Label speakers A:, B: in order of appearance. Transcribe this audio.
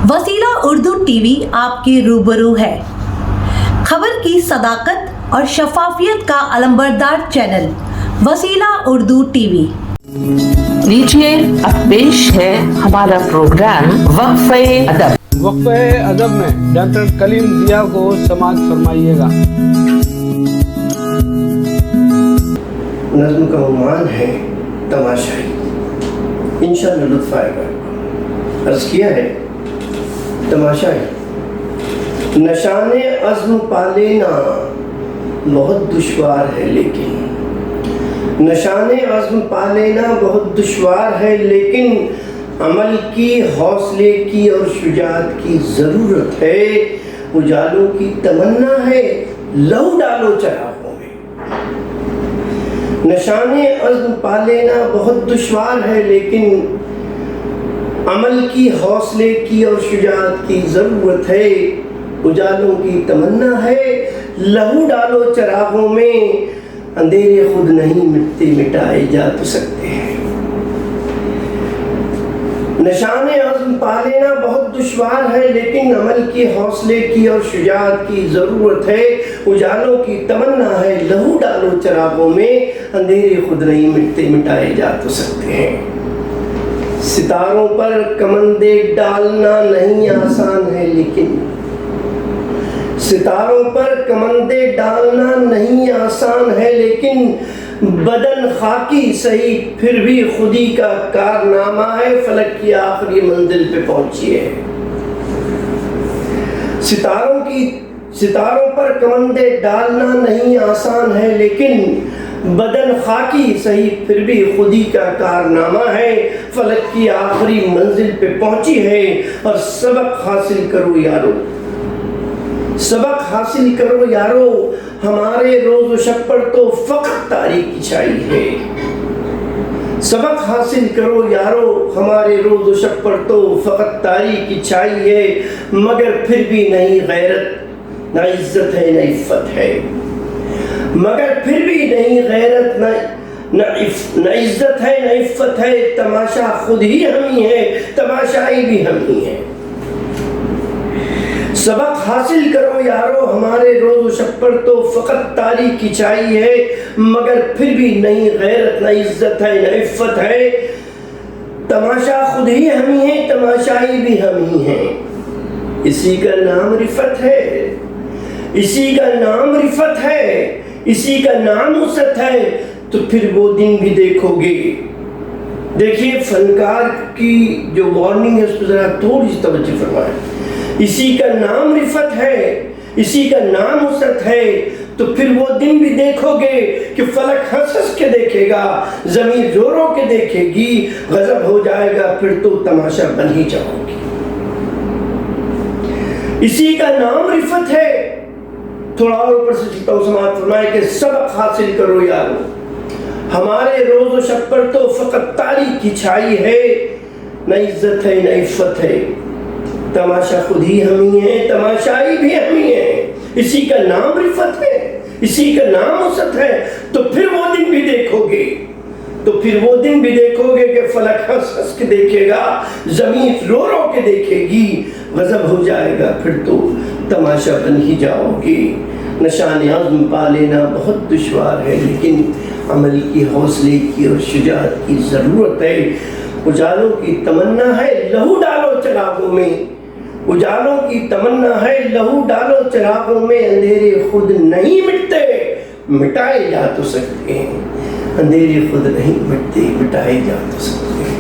A: वसीला उर्दू टीवी आपके रूबरू है। खबर की सदाकत और शफाफियत का अलंबरदार चैनल वसीला उर्दू टीवी।
B: लीजिए अब पेश है हमारा प्रोग्राम वक्फे अदब।
C: वक्फे अदब में डॉक्टर कलीम जिया को समाअत फरमाइएगा।
D: नज़्म का उन्वान है तमाशाई। इंशाअल्लाह लुत्फ़ आएगा। अर्ज़ किया है तमाशाई। नशाने अज़्म पालेना बहुत दुश्वार है, लेकिन नशाने अज़्म पालेना बहुत दुश्वार है, लेकिन अमल की, हौसले की और शुजाअत की ज़रूरत है। उजालों की तमन्ना है, लहू डालो चरागों में। नशाने अज़्म पालेना बहुत दुश्वार है, लेकिन अमल की, हौसले की और शुजाअत की ज़रूरत है। उजालों की तमन्ना है, लहू डालो चरागों में। अंधेरे खुद नहीं मिटते, मिटाए जा तो सकते हैं। नशाने अज़्म पालेना बहुत दुश्वार है, लेकिन अमल की, हौसले की और शुजाअत की ज़रूरत है। उजालों की तमन्ना है, लहू डालो चरागों में। अंधेरे खुद नहीं मिटते, मिटाए जा तो सकते हैं। सितारों पर कमंदे डालना नहीं आसान है, लेकिन सितारों पर कमंदे डालना नहीं आसान है, लेकिन बदन खाकी सही फिर भी खुदी का कारनामा है। फलक की आखिरी मंजिल पे पहुंची है। सितारों पर कमंदे डालना नहीं आसान है, लेकिन बदन खाकी सही फिर भी खुदी का कारनामा है। फलक की आखिरी मंजिल पे पहुंची है। और सबक हासिल करो यारो, सबक हासिल करो यारो। हमारे रोज़ व शब पर तो फ़क़त तारीकी छाई है। सबक हासिल करो यारो, हमारे रोज़ व शब पर तो फ़क़त तारीकी छाई है। मगर फिर भी नहीं गैरत, ना इज़्ज़त है ना इफ़्फ़त है। मगर फिर भी नहीं गैरत, ना इज़्ज़त है ना इफ़्फ़त है। तमाशा खुद ही हम ही है, तमाशाई भी हम ही है। सबक हासिल करो यारो, हमारे रोज़ व शब पर तो फ़क़त तारीकी छाई है। मगर फिर भी नहीं गैरत, ना इज़्ज़त है ना इफ़्फ़त है। तमाशा खुद ही हम ही है, तमाशाई भी हम ही हैं। इसी का नाम रिफ़त है, इसी का नाम रिफ़त है, इसी का नाम उसत है। तो फिर वो दिन भी देखोगे। देखिए फनकार की जो वार्निंग है उस पर ज़रा थोड़ी सी तवज्जो फरमाएं। इसी का नाम रिफ़त है, इसी का नाम उसत है। तो फिर वो दिन भी देखोगे कि फलक हंस हंस के देखेगा, ज़मीन रो रो के देखेगी। गज़ब हो जाएगा, फिर तो तमाशा बन ही जाओगी। इसी का नाम रिफ़त है। थोड़ा और ऊपर से चलता हूँ, समाअत फरमाए कि सबक हासिल करो यारो, हमारे रोज़ व शब पर तो फ़क़त तारीकी छाई है। न इज़्ज़त है न इफ़्फ़त है। तमाशा खुद ही हम ही हैं, तमाशाई भी हम ही हैं। इसी का नाम रिफ़त है, इसी का नाम उसत है। तो फिर वो दिन भी देखोगे, तो फिर वो दिन भी देखोगे कि फलक हंस हंस के देखेगा, ज़मीन रो रो के देखेगी। गज़ब हो जाएगा, फिर तो तमाशा बन ही जाओगे। नशाने अज़्म पालेना बहुत दुश्वार है, लेकिन अमल की, हौसले की और शुजाअत की ज़रूरत है। उजालों की तमन्ना है, लहू डालो चरागों में। उजालों की तमन्ना है, लहू डालो चरागों में। अंधेरे खुद नहीं मिटते, मिटाए जा तो सकते हैं। अंधेरे खुद नहीं मिटते, मिटाए जा तो सकते हैं।